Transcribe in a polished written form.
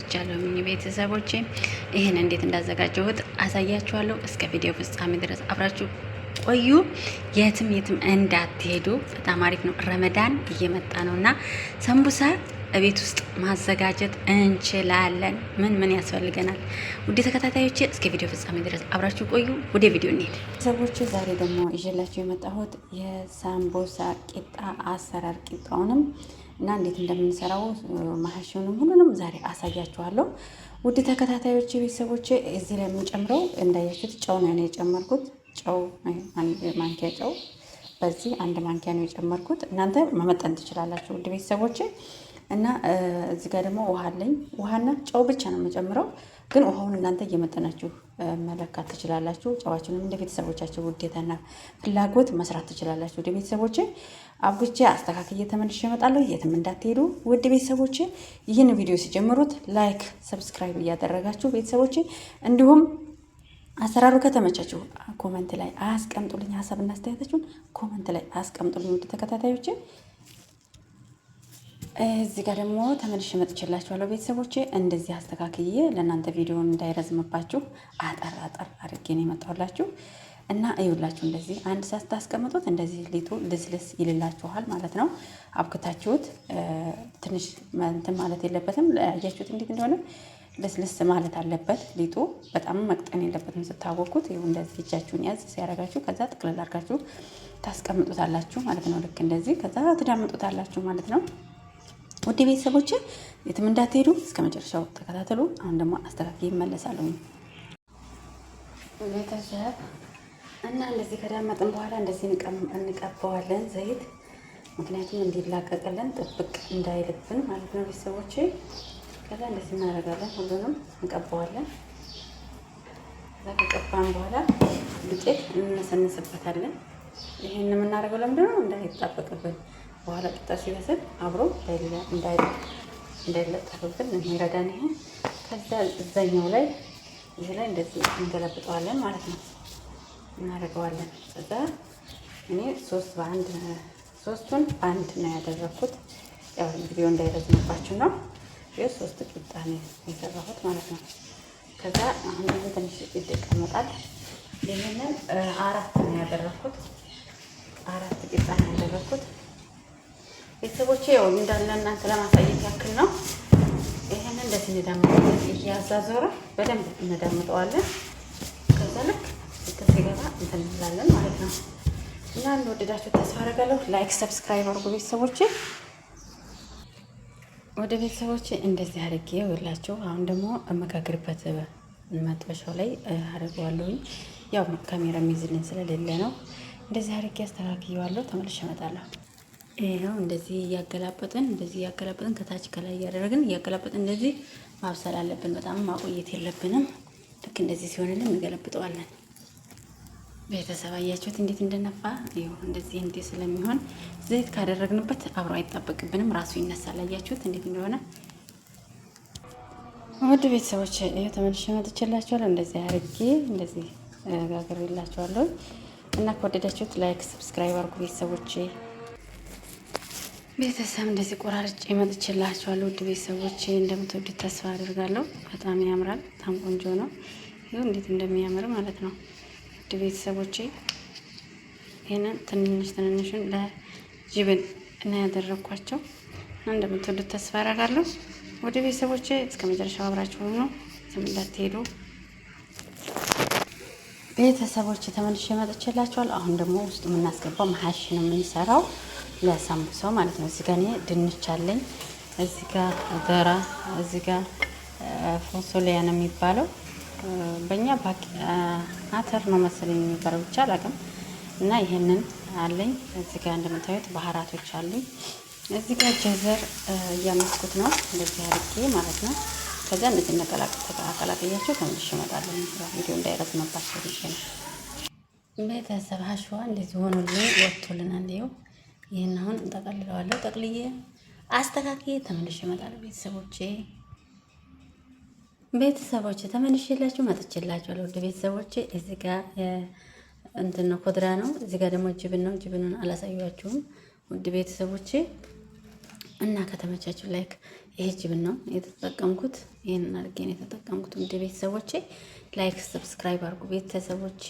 መጥቻለሁ። ቤተሰቦቼ ይህን እንዴት እንዳዘጋጀሁት አሳያችኋለሁ። እስከ ቪዲዮ ፍጻሜ ድረስ አብራችሁ ቆዩ። የትም እንዳትሄዱ። በጣም አሪፍ ነው። ረመዳን እየመጣ ነው እና ሰንቡሳ ቤት ውስጥ ማዘጋጀት እንችላለን። ምን ያስፈልገናል? ውድ ተከታታዮቼ እስከ ቪዲዮ ፍጻሜ ድረስ አብራችሁ ቆዩ። ወደ ቪዲዮ እንሄድ። ሰዎች ዛሬ ደግሞ ይዤላችሁ የመጣሁት የሳምቡሳ ቂጣ አሰራር ቂጣውንም እና እንዴት እንደምንሰራው ማሐሽውንም ሁሉንም ዛሬ አሳያችኋለሁ። ውድ ተከታታዮቼ ቤተሰቦቼ እዚህ ላይ የምንጨምረው እንዳያችሁት ጨው ነው የጨመርኩት። ጨው ማንኪያ ጨው በዚህ አንድ ማንኪያ ነው የጨመርኩት። እናንተ መመጠን ትችላላችሁ ውድ ቤተሰቦቼ። እና እዚህ ጋር ደግሞ ውሃ አለኝ። ውሃና ጨው ብቻ ነው የምጨምረው፣ ግን ውሃውን እናንተ እየመጠናችሁ መለካት ትችላላችሁ። ጨዋችሁንም እንደ ቤተሰቦቻችሁ ውዴታና ፍላጎት መስራት ትችላላችሁ። ውድ ቤተሰቦቼ አብጉቼ አስተካክዬ ተመልሼ እመጣለሁ። የትም እንዳትሄዱ ውድ ቤተሰቦቼ። ይህን ቪዲዮ ሲጀምሩት ላይክ፣ ሰብስክራይብ እያደረጋችሁ ቤተሰቦቼ፣ እንዲሁም አሰራሩ ከተመቻችሁ ኮመንት ላይ አስቀምጡልኝ። ሀሳብና አስተያየታችሁን ኮመንት ላይ አስቀምጡልኝ ውድ ተከታታዮቼ። እዚህ ጋር ደግሞ ተመልሼ መጥቼላችኋለሁ ቤተሰቦቼ። እንደዚህ አስተካክዬ ለእናንተ ቪዲዮውን እንዳይረዝምባችሁ አጠር አድርጌ ነው የመጣሁላችሁ እና እዩላችሁ። እንደዚህ አንድ ሰዓት ታስቀምጡት እንደዚህ ሊጡ ልስልስ ይልላችኋል ማለት ነው። አብክታችሁት ትንሽ እንትን ማለት የለበትም። አያችሁት እንዴት እንደሆነ ልስልስ ማለት አለበት ሊጡ። በጣም መቅጠን የለበትም። ስታወቁት ይኸው እንደዚህ እጃችሁን ያዝ ሲያደርጋችሁ ከዛ ጥቅልል አድርጋችሁ ታስቀምጡታላችሁ ማለት ነው። ልክ እንደዚህ ከዛ ትዳምጡታላችሁ ማለት ነው። ውድ ቤተሰቦች የትም እንዳትሄዱ እስከ መጨረሻው ተከታተሉ። አሁን ደግሞ አስተካክዬ እመለሳለሁ ቤተሰብ እና እንደዚህ ከዳመጥን በኋላ እንደዚህ እንቀባዋለን ዘይት፣ ምክንያቱም እንዲላቀቅልን ጥብቅ እንዳይልብን ማለት ነው ቤተሰቦች። ከዛ እንደዚህ እናደርጋለን፣ ሁሉንም እንቀባዋለን። ከዛ ከቀባን በኋላ ዱቄት እንነሰንስበታለን። ይሄን የምናደርገው ለምንድን ነው? እንዳይጣበቅብን በኋላ ቂጣ ሲበስል አብሮ እንዳይለጠፍብን የሚረዳን ይሄ። ከዛ እዛኛው ላይ ይሄ ላይ እንደዚህ እንገለብጠዋለን ማለት ነው፣ እናደርገዋለን። ከዛ እኔ ሶስቱን በአንድ ነው ያደረኩት። ያው ቪዲዮ እንዳይረዝምባችሁ ነው። ይሄ 3 ቂጣ ነው የሰራሁት ማለት ነው። ከዛ አሁን ደግሞ ትንሽ ይቀመጣል። ይሄንን 4 ነው ያደረኩት። 4 ቂጣ ነው ያደረኩት ቤተሰቦቼ። ያው እንዳለ እናንተ ለማሳየት ያክል ነው። ይሄንን እንደዚህ እንዳመጣለን እያዛዞረ በደንብ እንዳመጣዋለን። ከዛ ልክ ሲገባ እንትን እንላለን ማለት ነው። እና እንደወደዳችሁ ተስፋ አደርጋለሁ። ላይክ ሰብስክራይብ አድርጉ ቤተሰቦቼ። ወደ ቤተሰቦቼ እንደዚህ አድርጌ ወላችሁ አሁን ደግሞ አመጋግርበት መጥበሻው ላይ አድርገዋለሁ። ያው ካሜራ የሚይዝልኝ ስለሌለ ነው። እንደዚህ አድርጌ አስተካክየዋለሁ። ተመልሼ እመጣለሁ። ይሄው እንደዚህ እያገላበጥን ከታች ከላይ እያደረግን እያገላበጥን እንደዚህ ማብሰል አለብን። በጣም ማቆየት የለብንም። ልክ እንደዚህ ሲሆንልን እንገለብጠዋለን። ቤተሰብ አያችሁት እንዴት እንደነፋ? ይኸው እንደዚህ ስለሚሆን ዘይት ካደረግንበት አብሮ አይጣበቅብንም፣ ራሱ ይነሳል። አያችሁት እንዴት እንደሆነ? ውድ ቤተሰቦች ይኸው ተመልሼ መጥቼላችኋለሁ። እንደዚህ አድርጌ እንደዚህ ጋግሬላችኋለሁ እና ከወደዳችሁት ላይክ ሰብስክራይብ አድርጉ ቤተሰቦቼ። ቤተሰብ እንደዚህ ቆራርጬ መጥቼላችኋለሁ። ውድ ቤተሰቦቼ እንደምትወዱት ተስፋ አድርጋለሁ። በጣም ያምራል፣ በጣም ቆንጆ ነው። ይኸው እንዴት እንደሚያምር ማለት ነው። ውድ ቤተሰቦቼ ይሄንን ትንንሹን ለጅብን እና ያደረኳቸው እንደምትወዱት ተስፋ አድርጋለሁ። ውድ ቤተሰቦቼ እስከ መጨረሻው አብራችሁ ሆኖ እንዳትሄዱ ቤተሰቦቼ። ተመልሼ መጥቼላችኋለሁ። አሁን ደግሞ ውስጥ የምናስገባው መሐሽ ነው የምንሰራው ለሳምቡሳው ማለት ነው። እዚህ ጋር እኔ ድንች አለኝ፣ እዚህ ጋር ደራ፣ እዚህ ጋር ፎሶሊያ ነው የሚባለው፣ በእኛ አተር ነው መሰለኝ የሚባለው፣ ብቻ አላውቅም። እና ይሄንን አለኝ። እዚህ ጋር እንደምታዩት ባህራቶች አሉኝ። እዚህ ጋር ጀዘር እያመስኩት ነው እንደዚህ አድርጌ ማለት ነው። ከዛ እንደዚህ አቀላቅያቸው ተመልሼ እመጣለሁ። ቪዲዮ እንዳይረዝምባቸው ብዬ ነው ቤተሰብ። ሀሽዋ እንደዚህ ሆኖልኝ ወጥቶልናል። ይኸው ይህን አሁን እንጠቀልለዋለሁ። ጠቅልዬ አስተካክዬ ተመልሼ እመጣለሁ ቤተሰቦቼ ተመልሼላችሁ መጥቼላችኋለሁ። ወደ ቤተሰቦቼ እዚህ ጋር እንትን ነው ኮድራ ነው። እዚህ ጋር ደግሞ ጅብን ነው። ጅብኑን አላሳያችሁም ውድ ቤተሰቦቼ። እና ከተመቻችሁ ላይክ ይሄ ጅብን ነው የተጠቀምኩት። ይሄንን አድርጌ ነው የተጠቀምኩት። ውድ ቤተሰቦቼ ላይክ ሰብስክራይብ አድርጉ ቤተሰቦቼ።